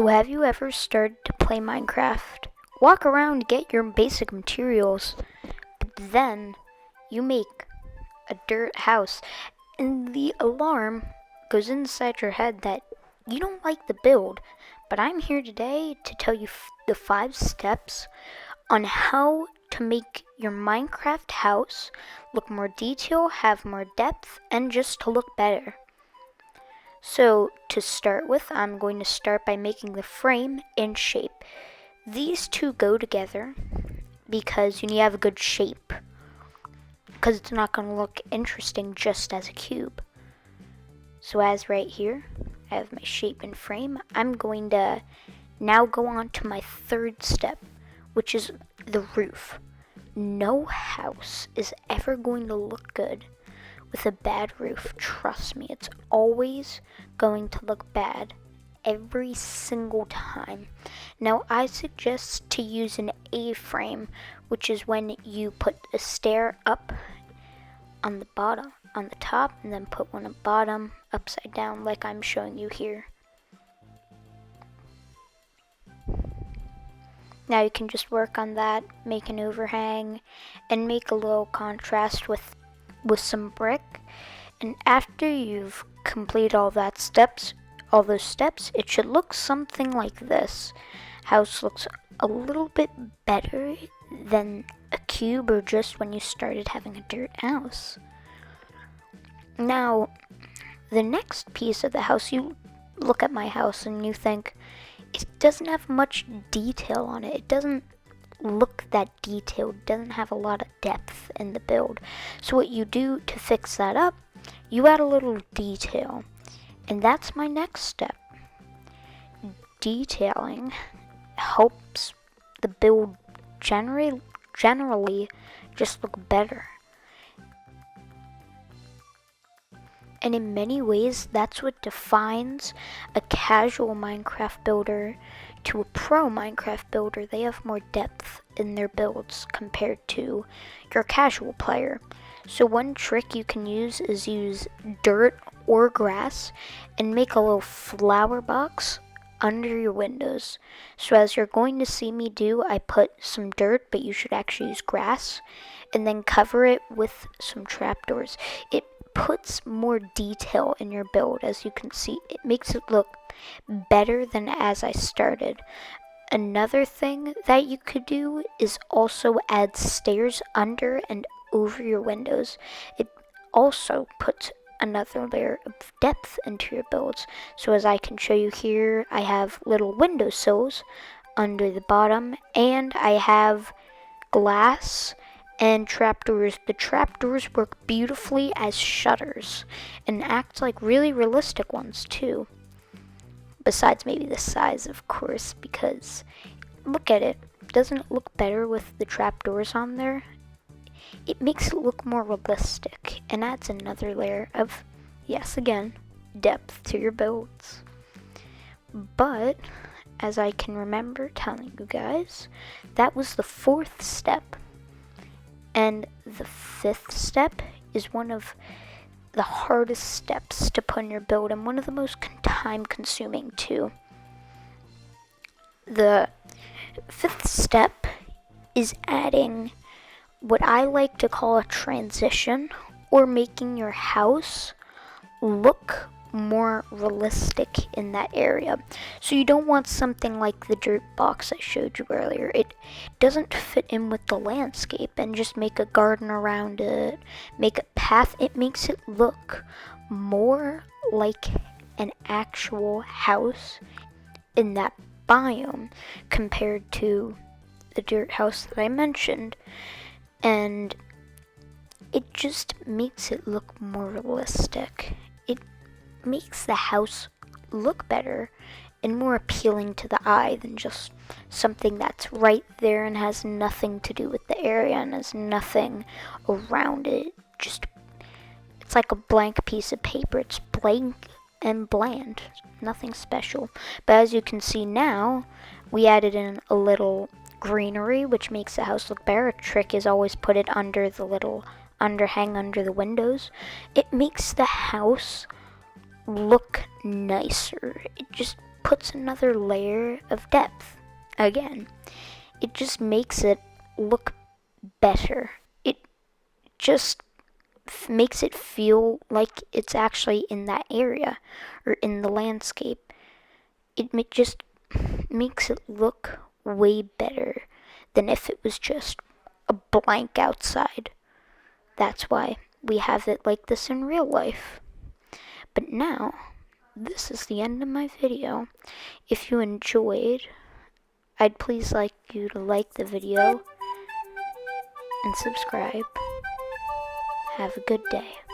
So have you ever started to play Minecraft? Walk around, get your basic materials, but then you make a dirt house and the alarm goes inside your head that you don't like the build. But I'm here today to tell you the 5 steps on how to make your Minecraft house look more detailed, have more depth, and just to look better. So to start with, I'm going to start by making the frame and shape. These two go together because you need to have a good shape, because it's not going to look interesting just as a cube. So as right here, I have my shape and frame. I'm going to now go on to my 3rd step, which is the roof. No house is ever going to look good with a bad roof. Trust me, it's always going to look bad every single time. Now I suggest to use an A-frame, which is when you put a stair up on the bottom, on the top, and then put one at bottom upside down like I'm showing you here. Now you can just work on that, make an overhang, and make a little contrast with some brick. And after you've completed all those steps, it should look something like this. House looks a little bit better than a cube or just when you started having a dirt house. Now, the next piece of the house, you look at my house and you think, it doesn't have much detail on it. It doesn't look that detailed, doesn't have a lot of depth in the build. So what you do to fix that up, you add a little detail. And that's my next step. Detailing helps the build generally just look better. And in many ways, that's what defines a casual Minecraft builder to a pro Minecraft builder. They have more depth in their builds compared to your casual player. So one trick you can use is use dirt or grass and make a little flower box under your windows. So as you're going to see me do, I put some dirt, but you should actually use grass, and then cover it with some trapdoors. It puts more detail in your build. As you can see, it makes it look better than as I started. Another thing that you could do is also add stairs under and over your windows. It also puts another layer of depth into your builds. So as I can show you here, I have little windowsills under the bottom, and I have glass and trapdoors. The trapdoors work beautifully as shutters and act like really realistic ones too. Besides maybe the size, of course, because look at it. Doesn't it look better with the trapdoors on there? It makes it look more realistic and adds another layer of, yes, again, depth to your builds. But as I can remember telling you guys, that was the 4th step. And the 5th step is one of the hardest steps to put in your build and one of the most time consuming too. The 5th step is adding what I like to call a transition, or making your house look more realistic in that area. So you don't want something like the dirt box I showed you earlier. It doesn't fit in with the landscape, and just make a garden around it, make a path. It makes it look more like an actual house in that biome compared to the dirt house that I mentioned. And it just makes it look more realistic. It makes the house look better and more appealing to the eye than just something that's right there and has nothing to do with the area and has nothing around it. Just, it's like a blank piece of paper. It's blank and bland, nothing special. But as you can see now, we added in a little greenery, which makes the house look better. A trick is always put it under the little underhang under the windows. It makes the house look nicer. It just puts another layer of depth. Again, it just makes it look better. It just makes it feel like it's actually in that area or in the landscape. It just makes it look way better than if it was just a blank outside. That's why we have it like this in real life. But now, this is the end of my video. If you enjoyed, I'd please like you to like the video and subscribe. Have a good day.